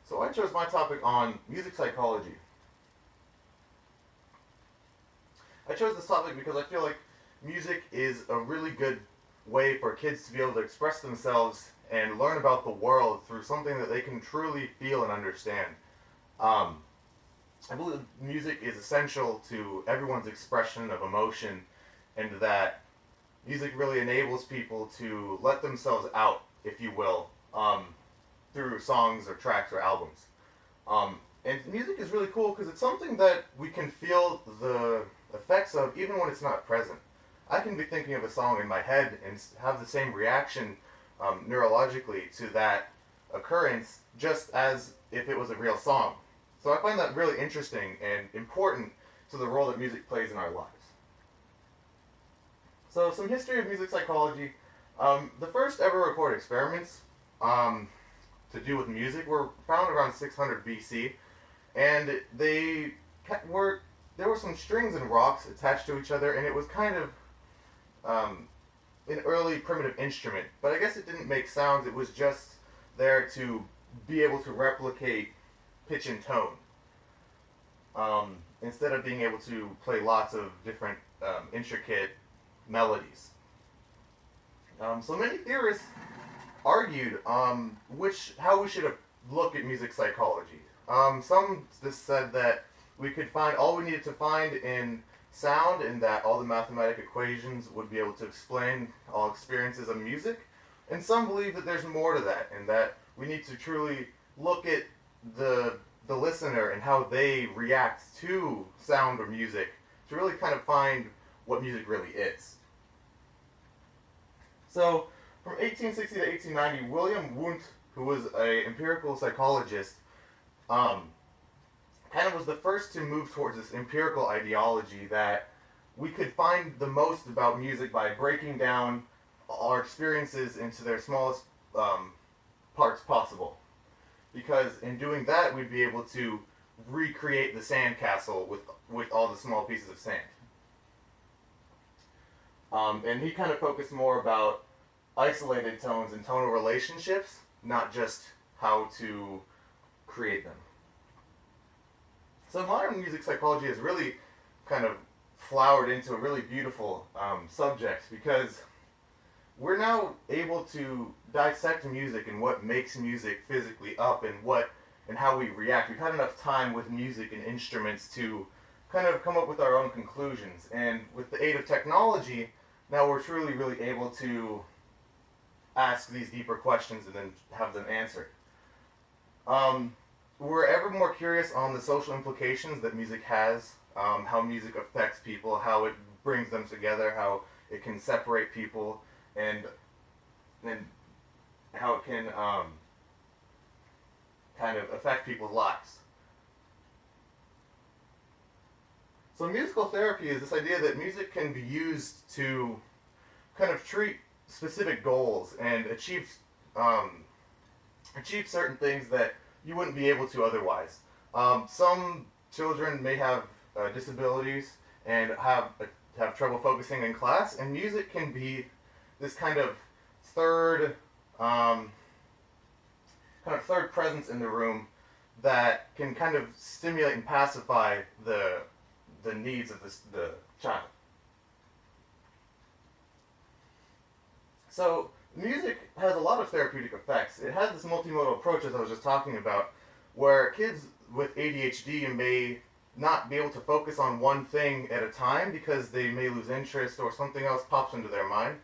So I chose my topic on music psychology. I chose this topic because I feel like music is a really good way for kids to be able to express themselves and learn about the world through something that they can truly feel and understand. Um, I believe music is essential to everyone's expression of emotion, and that music really enables people to let themselves out, if you will, through songs or tracks or albums. And music is really cool because it's something that we can feel the effects of even when it's not present. I can be thinking of a song in my head and have the same reaction neurologically to that occurrence just as if it was a real song. So I find that really interesting and important to the role that music plays in our lives. So some history of music psychology. The first ever recorded experiments to do with music were found around 600 BC, and were there were some strings and rocks attached to each other, and it was kind of um, an early primitive instrument. But I guess it didn't make sounds. It was just there to be able to replicate pitch and tone, instead of being able to play lots of different intricate melodies. So many theorists argued how we should look at music psychology. Some just said that we could find all we needed to find in sound, and that all the mathematic equations would be able to explain all experiences of music. And some believe that there's more to that, and that we need to truly look at the listener and how they react to sound or music to really kind of find what music really is. So, from 1860 to 1890, William Wundt, who was an empirical psychologist, um, kind of was the first to move towards this empirical ideology that we could find the most about music by breaking down our experiences into their smallest parts possible. Because in doing that, we'd be able to recreate the sandcastle with all the small pieces of sand. And he kind of focused more about isolated tones and tonal relationships, not just how to create them. So modern music psychology has really kind of flowered into a really beautiful subject, because we're now able to dissect music and what makes music physically up, and how we react. We've had enough time with music and instruments to kind of come up with our own conclusions. And with the aid of technology, now we're truly really able to ask these deeper questions and then have them answered. We're ever more curious on the social implications that music has, how music affects people, how it brings them together, how it can separate people, and how it can kind of affect people's lives. So musical therapy is this idea that music can be used to kind of treat specific goals and achieve certain things that you wouldn't be able to otherwise. Some children may have disabilities and have trouble focusing in class, and music can be this third um, third presence in the room that can kind of stimulate and pacify the needs of the child. So music has a lot of therapeutic effects. It has this multimodal approach, as I was just talking about, where kids with ADHD may not be able to focus on one thing at a time because they may lose interest or something else pops into their mind.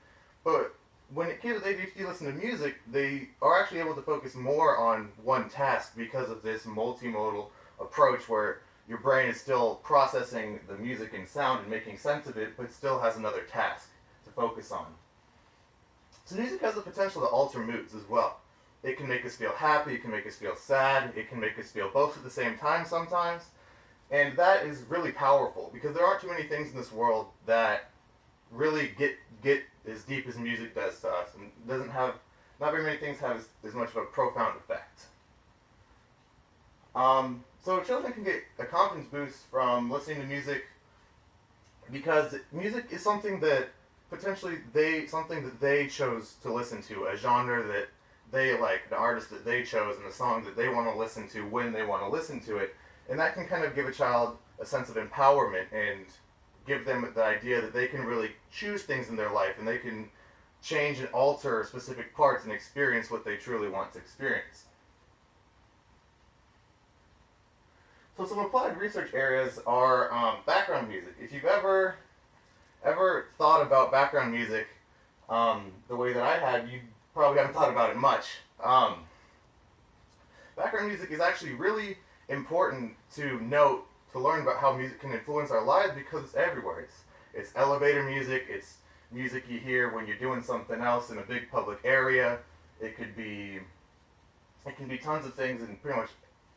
But when kids with ADHD listen to music, they are actually able to focus more on one task because of this multimodal approach, where your brain is still processing the music and sound and making sense of it, but still has another task to focus on. So music has the potential to alter moods as well. It can make us feel happy, it can make us feel sad, it can make us feel both at the same time sometimes. And that is really powerful, because there aren't too many things in this world that really get as deep as music does to us, and not very many things have as much of a profound effect. So children can get a confidence boost from listening to music, because music is something that they chose to listen to, a genre that they like, the artist that they chose, and the song that they want to listen to when they want to listen to it. And that can kind of give a child a sense of empowerment and give them the idea that they can really choose things in their life and they can change and alter specific parts and experience what they truly want to experience. So some applied research areas are background music. If you've ever thought about background music the way that I had, you probably haven't thought about it much. Background music is actually really important to note, to learn about how music can influence our lives, because it's everywhere. It's elevator music, it's music you hear when you're doing something else in a big public area. It can be tons of things in pretty much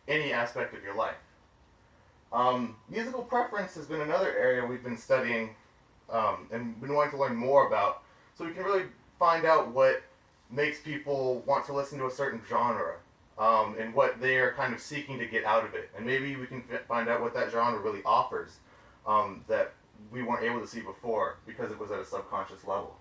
any aspect of your life. Musical preference has been another area we've been studying and been wanting to learn more about, so we can really find out what makes people want to listen to a certain genre, and what they are kind of seeking to get out of it. And maybe we can find out what that genre really offers that we weren't able to see before because it was at a subconscious level.